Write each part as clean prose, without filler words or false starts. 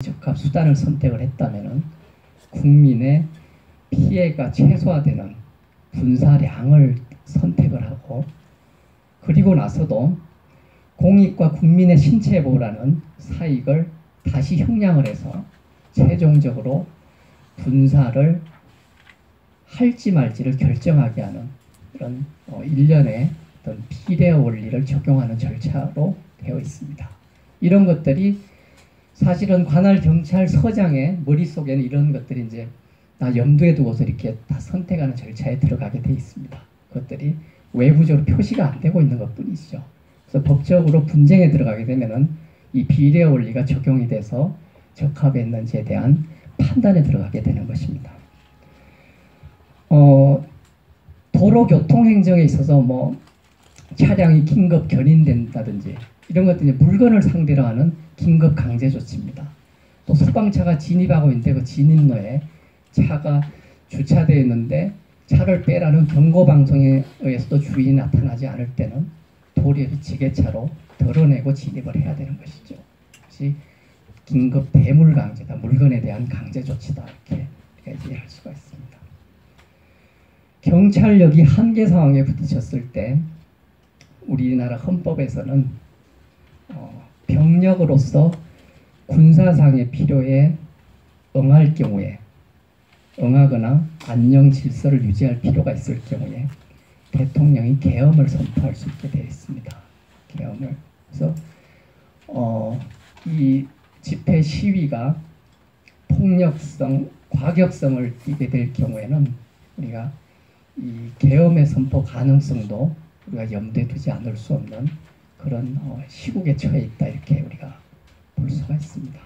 적합 수단을 선택을 했다면은 국민의 피해가 최소화되는 군사량을 선택을 하고, 그리고 나서도 공익과 국민의 신체 보호라는 사익을 다시 형량을 해서 최종적으로 군사를 할지 말지를 결정하게 하는 그런 일련의 어떤 비례 원리를 적용하는 절차로 되어 있습니다. 이런 것들이 사실은 관할 경찰서장의 머릿속에는 이런 것들이 이제 다 염두에 두고서 이렇게 다 선택하는 절차에 들어가게 되어 있습니다. 그것들이 외부적으로 표시가 안 되고 있는 것 뿐이죠. 그래서 법적으로 분쟁에 들어가게 되면은 이 비례 원리가 적용이 돼서 적합했는지에 대한 판단에 들어가게 되는 것입니다. 도로교통행정에 있어서 뭐 차량이 긴급 견인된다든지 이런 것들이 물건을 상대로 하는 긴급 강제 조치입니다. 또 소방차가 진입하고 있는데 그 진입로에 차가 주차되어 있는데 차를 빼라는 경고 방송에 의해서도 주인이 나타나지 않을 때는 도리어 지게차로 덜어내고 진입을 해야 되는 것이죠. 그것이 긴급 대물 강제다, 물건에 대한 강제 조치다, 이렇게 이해할 수가 있습니다. 경찰력이 한계 상황에 부딪혔을 때 우리나라 헌법에서는 병력으로서 군사상의 필요에 응할 경우에, 응하거나 안녕 질서를 유지할 필요가 있을 경우에 대통령이 계엄을 선포할 수 있게 되어 있습니다. 계엄을. 그래서 이 집회 시위가 폭력성, 과격성을 띠게 될 경우에는 우리가 이 계엄의 선포 가능성도 우리가 염두에 두지 않을 수 없는 그런 시국에 처해 있다, 이렇게 우리가 볼 수가 있습니다.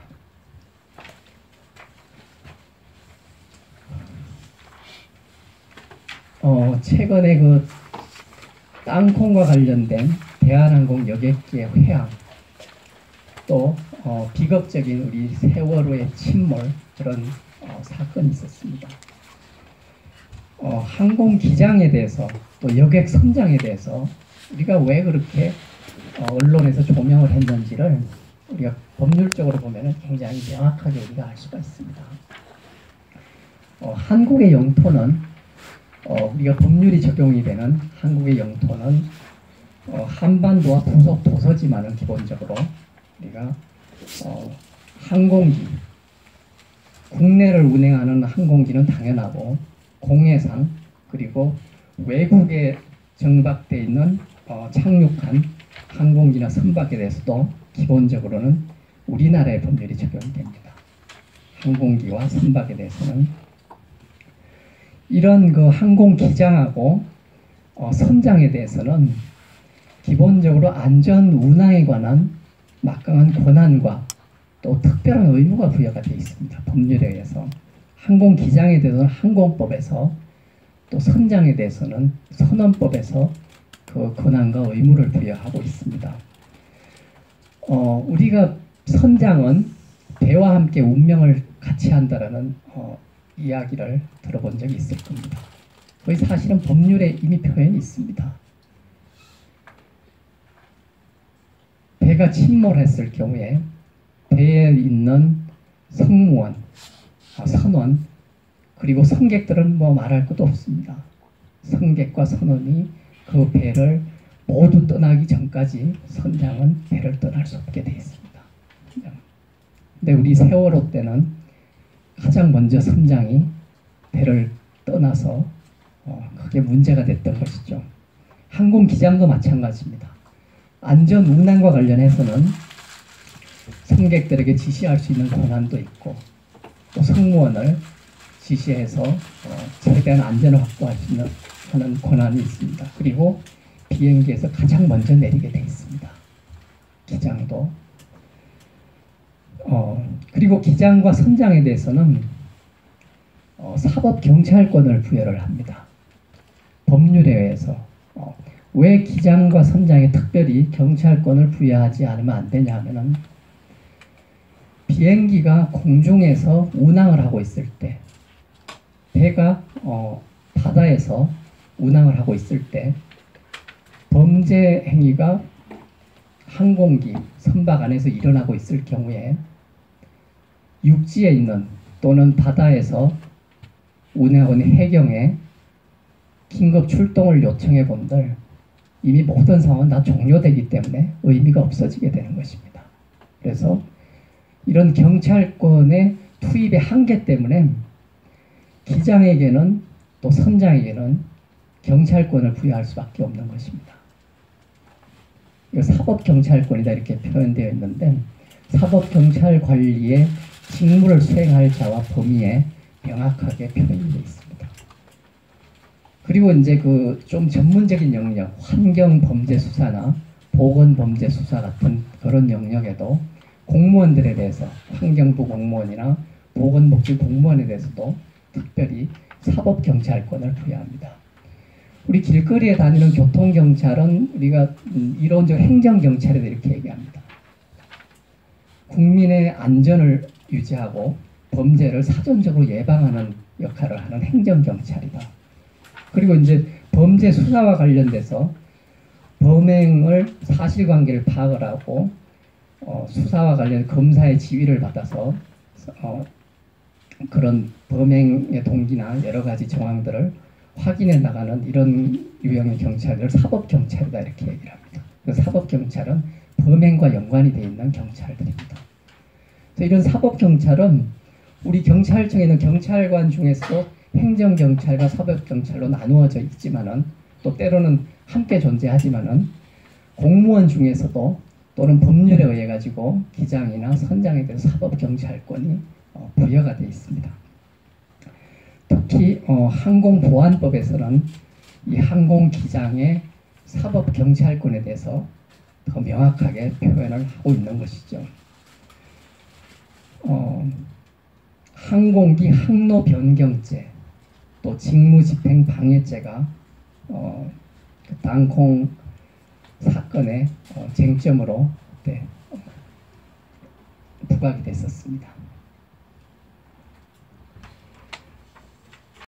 최근에 그 땅콩과 관련된 대한항공 여객기의 회항, 또 비극적인 우리 세월호의 침몰, 그런 사건이 있었습니다. 항공 기장에 대해서 또 여객 선장에 대해서 우리가 왜 그렇게 언론에서 조명을 했는지를 우리가 법률적으로 보면은 굉장히 명확하게 우리가 알 수가 있습니다. 한국의 영토는 우리가 법률이 적용이 되는 한국의 영토는 한반도와 부속 도서지만은 기본적으로 우리가 항공기, 국내를 운행하는 항공기는 당연하고 공해상, 그리고 외국에 정박되어 있는 착륙한 항공기나 선박에 대해서도 기본적으로는 우리나라의 법률이 적용이 됩니다. 항공기와 선박에 대해서는 이런 그 항공 기장하고 선장에 대해서는 기본적으로 안전 운항에 관한 막강한 권한과 또 특별한 의무가 부여가 되어 있습니다. 법률에 의해서. 항공 기장에 대해서는 항공법에서, 또 선장에 대해서는 선원법에서 그 권한과 의무를 부여하고 있습니다. 우리가 선장은 배와 함께 운명을 같이 한다라는 이야기를 들어본 적이 있을 겁니다. 거의 사실은 법률에 이미 표현이 있습니다. 배가 침몰했을 경우에 배에 있는 승무원, 선원, 그리고 승객들은 뭐 말할 것도 없습니다. 승객과 선원이 그 배를 모두 떠나기 전까지 선장은 배를 떠날 수 없게 되어 있습니다. 근데 우리 세월호 때는 가장 먼저 선장이 배를 떠나서 그게 문제가 됐던 것이죠. 항공 기장도 마찬가지입니다. 안전 운항과 관련해서는 승객들에게 지시할 수 있는 권한도 있고, 또 승무원을 지시해서 최대한 안전을 확보할 수 있는 하는 권한이 있습니다. 그리고 비행기에서 가장 먼저 내리게 되어 있습니다. 기장도. 그리고 기장과 선장에 대해서는 사법경찰권을 부여를 합니다. 법률에 의해서. 왜 기장과 선장에 특별히 경찰권을 부여하지 않으면 안 되냐 하면은, 비행기가 공중에서 운항을 하고 있을 때, 배가 바다에서 운항을 하고 있을 때 범죄 행위가 항공기, 선박 안에서 일어나고 있을 경우에 육지에 있는 또는 바다에서 운행하는 해경에 긴급 출동을 요청해 본들 이미 모든 상황은 다 종료되기 때문에 의미가 없어지게 되는 것입니다. 그래서 이런 경찰권의 투입의 한계 때문에 기장에게는 또 선장에게는 경찰권을 부여할 수밖에 없는 것입니다. 이거 사법경찰권이다 이렇게 표현되어 있는데 사법경찰 관리의 직무를 수행할 자와 범위에 명확하게 표현되어 있습니다. 그리고 이제 그 좀 전문적인 영역, 환경범죄수사나 보건범죄수사 같은 그런 영역에도 공무원들에 대해서 환경부 공무원이나 보건복지 공무원에 대해서도 특별히 사법경찰권을 부여합니다. 우리 길거리에 다니는 교통경찰은 우리가 이론적으로 행정경찰이다 이렇게 얘기합니다. 국민의 안전을 유지하고 범죄를 사전적으로 예방하는 역할을 하는 행정경찰이다. 그리고 이제 범죄 수사와 관련돼서 범행을 사실관계를 파악을 하고 수사와 관련 검사의 지휘를 받아서 그런 범행의 동기나 여러 가지 정황들을 확인해 나가는 이런 유형의 경찰을 사법경찰이다 이렇게 얘기를 합니다. 사법경찰은 범행과 연관이 되어 있는 경찰들입니다. 이런 사법경찰은 우리 경찰청에 있는 경찰관 중에서도 행정경찰과 사법경찰로 나누어져 있지만은 또 때로는 함께 존재하지만은 공무원 중에서도 또는 법률에 의해 가지고 기장이나 선장에 대해서 사법경찰권이 부여가 되어 있습니다. 특히 항공보안법에서는 이 항공기장의 사법경찰권에 대해서 더 명확하게 표현을 하고 있는 것이죠. 항공기 항로 변경죄 또 직무집행 방해죄가 그 땅콩 사건의 쟁점으로 그때 부각이 됐었습니다.